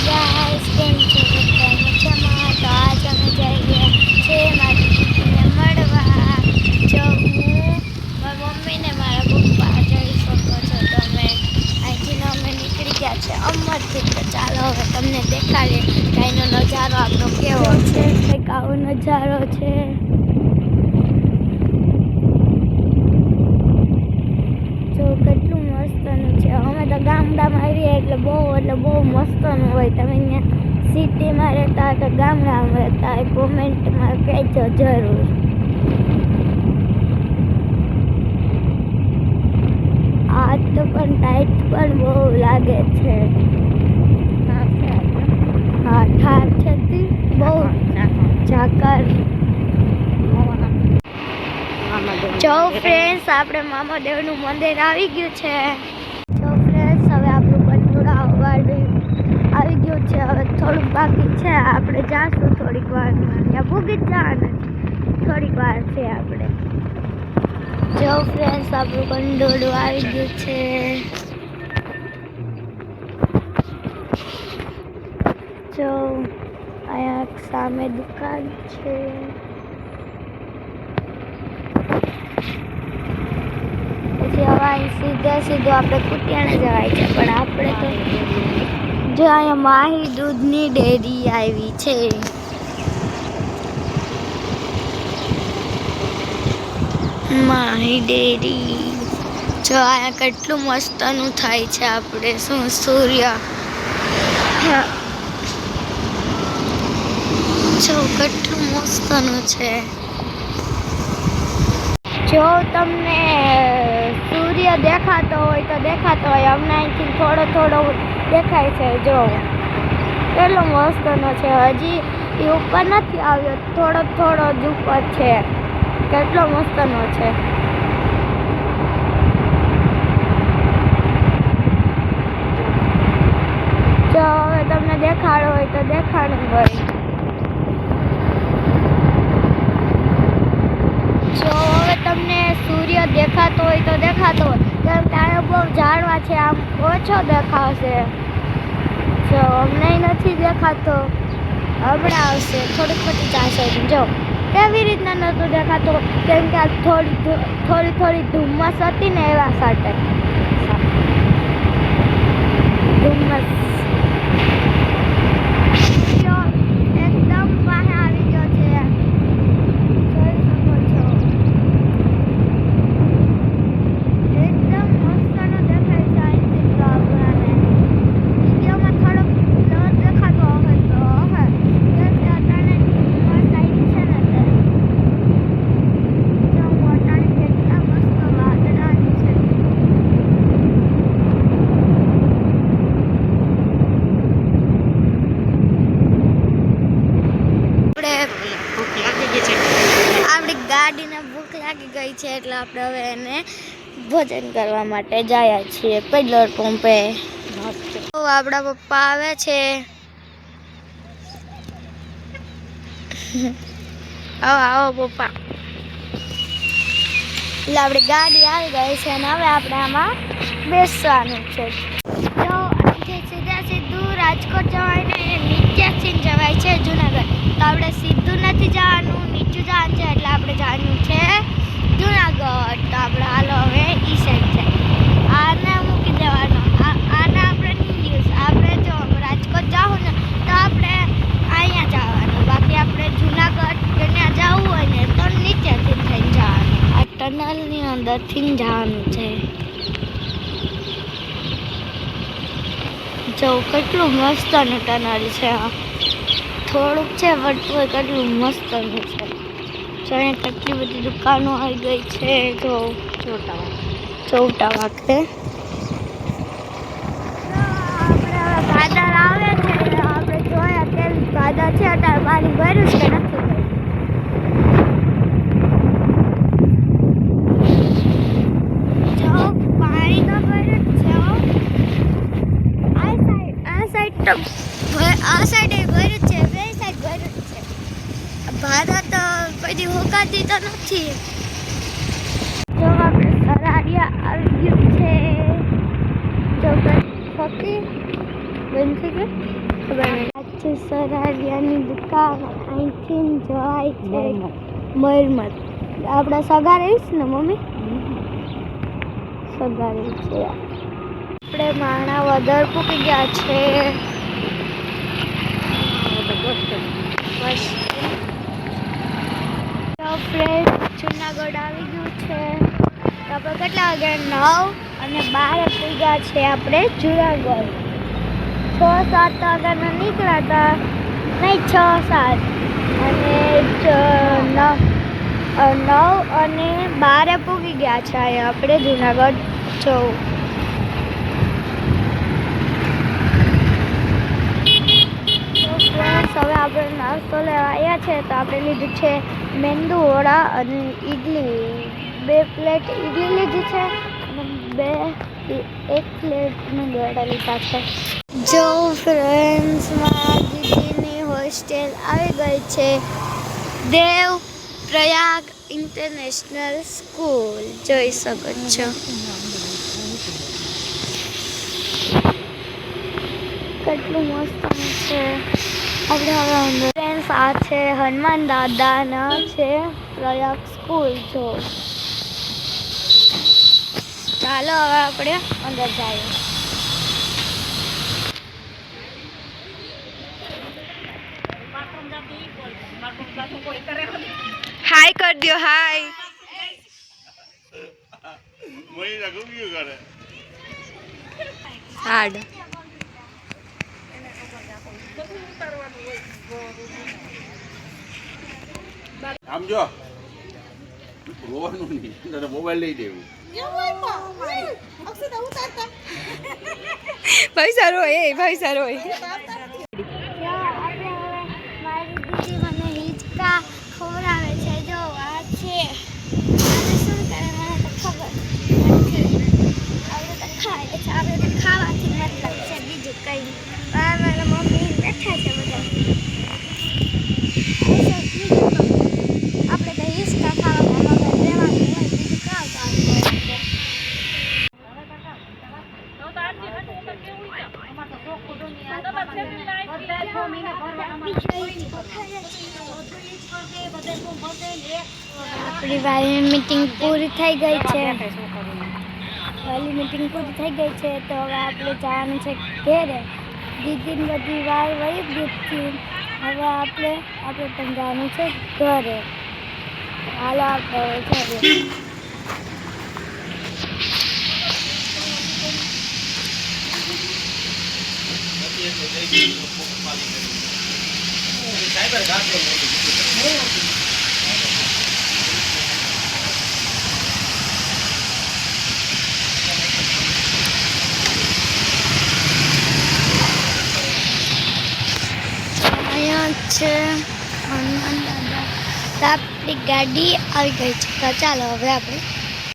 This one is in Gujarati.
ગાઈસ, કેમ છો બધા મજામાં? તો આજ અમે જઈ રહ્યા છે મારી દીદીને મળવા. જો હું, મારી મમ્મી ને મારા પપ્પા જઈ શકો છો તમે. અહીંથી અમે નીકળી ગયા છે અમરથી. તો ચાલો હવે તમને દેખાડીએ કે અહીંનો નજારો આપણો કેવો છે. કંઈક આવો નજારો છે. જો કેટલું મસ્તનું છે. અમે તો ગામડામાં આવીએ એટલે બહુ મસ્તનું હોય. તમે અહીંયા સિટીમાં રહેતા હોય કે ગામડામાં રહેતા હોય, કોમેન્ટમાં કહેજો જરૂર. આજ તો પણ ટાઈટ પણ બહુ લાગે છે. હા, ઠાર છે બહુ ઝાકર. જો ફ્રેન્ડ્સ, આપણે મામાદેવનું મંદિર આવી ગયું છે. જો ફ્રેન્ડ્સ, હવે આપણું કંટોળા વાળી આવી ગયું છે. હવે થોડુંક બાકી છે. આપણે જાશું થોડીક વારમાં. ત્યાં ભૂગી જ જવાના છે. થોડીક વાર છે આપણે. જો ફ્રેન્ડ્સ, આપણું કંટોળું આવી ગયું છે. જો અહીંયા સામે દુકાન છે. પછી હવે સીધું આપણે કુટિયાણા જવાય છે. પણ આપણે તો જો અહીંયા માહી દૂધની ડેરી આવી છે. માહી ડેરી. જો અહીંયા કેટલું મસ્તનું થાય છે. આપણે શું સૂર્ય, જો કેટલું મસ્તનું છે. જો તમને સૂર્ય દેખાતો હોય અમને અહીંથી થોડો દેખાય છે. જો કેટલો મસ્તનો છે. હજી એ ઉપર નથી આવ્યો, થોડો જ ઉપર છે. કેટલો મસ્તનો છે. જો હવે તમને દેખાડો હોય તો દેખાડું હોય. જો હવે તમને સૂર્ય દેખાતો હોય તો દેખાતો હોય. કેમ કે અહીંયા બહુ ઝાડવા છે, આમ ઓછો દેખાશે. જો અમને નથી દેખાતો, હમણાં આવશે. થોડીક પછી જશે. જો કેવી રીતના નહોતું દેખાતો, કેમ કે આ થોડી ધુમ્મસ હતી ને એવા સાથે. ધુમ્મસ એકદમ પાસે આવી ગયો છે. જોઈ શકો છો. એકદમ મસ્તનો દેખાય છે અહીંથી. તો આપણાને વિડીયોમાં થોડોક ન દેખાતો હોય તો કેમ કે અટાણે ધુમ્મસ આવી છે ને તે. જો અટાણે કેટલા મસ્ત વાદળાની છે. આપણી ગાડીને ભૂખ લાગી ગઈ છે એટલે આપણે હવે એને ભોજન કરવા માટે જાય છીએ પેટ્રોલ પંપે. આપણા પપ્પા આવે છે. આવો પપ્પા. એટલે આપણી ગાડી આવી ગઈ છે અને હવે આપણે આમાં બેસવાનું છે. તો સીધું રાજકોટ જવાય ને નીચેથી જવાય છે જુનાગઢ. તો આપણે સીધું નથી જવાનું, નીચું જવાનું છે. એટલે આપણે જવાનું છે જુનાગઢ. તો આપણે હાલો હવે ઈ સાઈડ જાય. આને મૂકી દેવાનો. આને આપણે નહીં યુઝ. આપણે જો રાજકોટ જાવું ને તો આપણે અહીંયા જવાનું. બાકી આપણે જુનાગઢ કે ત્યાં જવું હોય ને તો નીચેથી થઈને જવાનું. આ ટનલની અંદરથી જવાનું છે. જો કેટલું મસ્તનું ટનલ છે. થોડુંક છે પણ કેટલું મસ્તનું છે. જો અહીંયા કેટલી બધી દુકાનો આવી ગઈ છે. જો ચોટા વાગે આપણે ભાદર આવે છે. આપણે જોયા કેવી ભાદર છે. અત્યારે પાણી ભર્યું છે કે નથી ભર્યું. જો પાણી તો ભર્યું જ છે. આ સાઈડ ભર્યું છે. બે સાઈડ ભર્યું છે. ભારત પછી હોકાતી તો નથી. જો આપણે સરાડિયા આવી ગયું છે. જો ફકી બંધ થઈ ગયું. ખબર નહીં. સરારિયાની દુકાન અહીંથી જવાય છે મરમત. આપણા સગા રહીશ ને મમ્મી, સગા રહી છે. આપણે માણાવદર પૂકી ગયા છે. આપણે જુનાગઢ આવી ગયું છે. તો આપણે કેટલા વાગે 9 અને 12 પૂગ્યા છે આપણે જુનાગઢ. 6-7 વાગ્યાના નીકળ્યા હતા, નહીં 6-7, અને 9 અને 12 પૂગી ગયા છે અહીંયા આપણે જુનાગઢ જવું. હવે આપણે નાસ્તો લેવા આવ્યા છે. તો આપણે લીધું છે મેંદુ વડા અને ઈડલી. 2 પ્લેટ ઈડલી લીધી છે અને 1 પ્લેટ મેંદુ વડા લીધા છે. જો ફ્રેન્ડ્સમાં દીદીની હોસ્ટેલ આવી ગઈ છે, દેવ પ્રયાગ ઇન્ટરનેશનલ સ્કૂલ. જોઈ શકો છો કેટલું મસ્ત છે. આપણે હવે ફ્રેન્ડ્સ આ છે હનુમાન દાદાના છે પ્રયાગ સ્કૂલ. જો ચાલો હવે આપણે અંદર જઈએ. હાય કર દો, હાય. હાડ આમ જો રોવાનું નહીં, તને મોબાઈલ લઈ દેવું. પૈસા રોય, પૈસા રોય. મારી દીદી મને હિંચકા ખવડાવે છે. જો આ છે, આને શું કરે મને તો ખબર નથી. આપણે તો ખાઈએ છે, આપણે તો ખાવાથી મતલબ છે, બીજું કંઈ નહીં. મારા મમ્મી બેઠા છે બધા. આપણે તો હિંચકા ખાવામાં મગજ રહેવાનું હોય, બીજું કામ આપણી વાલી મીટિંગ પૂરી થઈ ગઈ છે. વાલી મીટિંગ પૂરી થઈ ગઈ છે. તો હવે આપણે જવાનું છે ઘેરે. દીદીની બધી વાર વહી ગઈ હતી. હવે આપણે પણ જવાનું છે ઘરે. હાલો આપણે જઈએ. અહીંયા છે હનુમાન દાદા. આપણી ગાડી આવી ગઈ છે. તો ચાલો હવે આપણે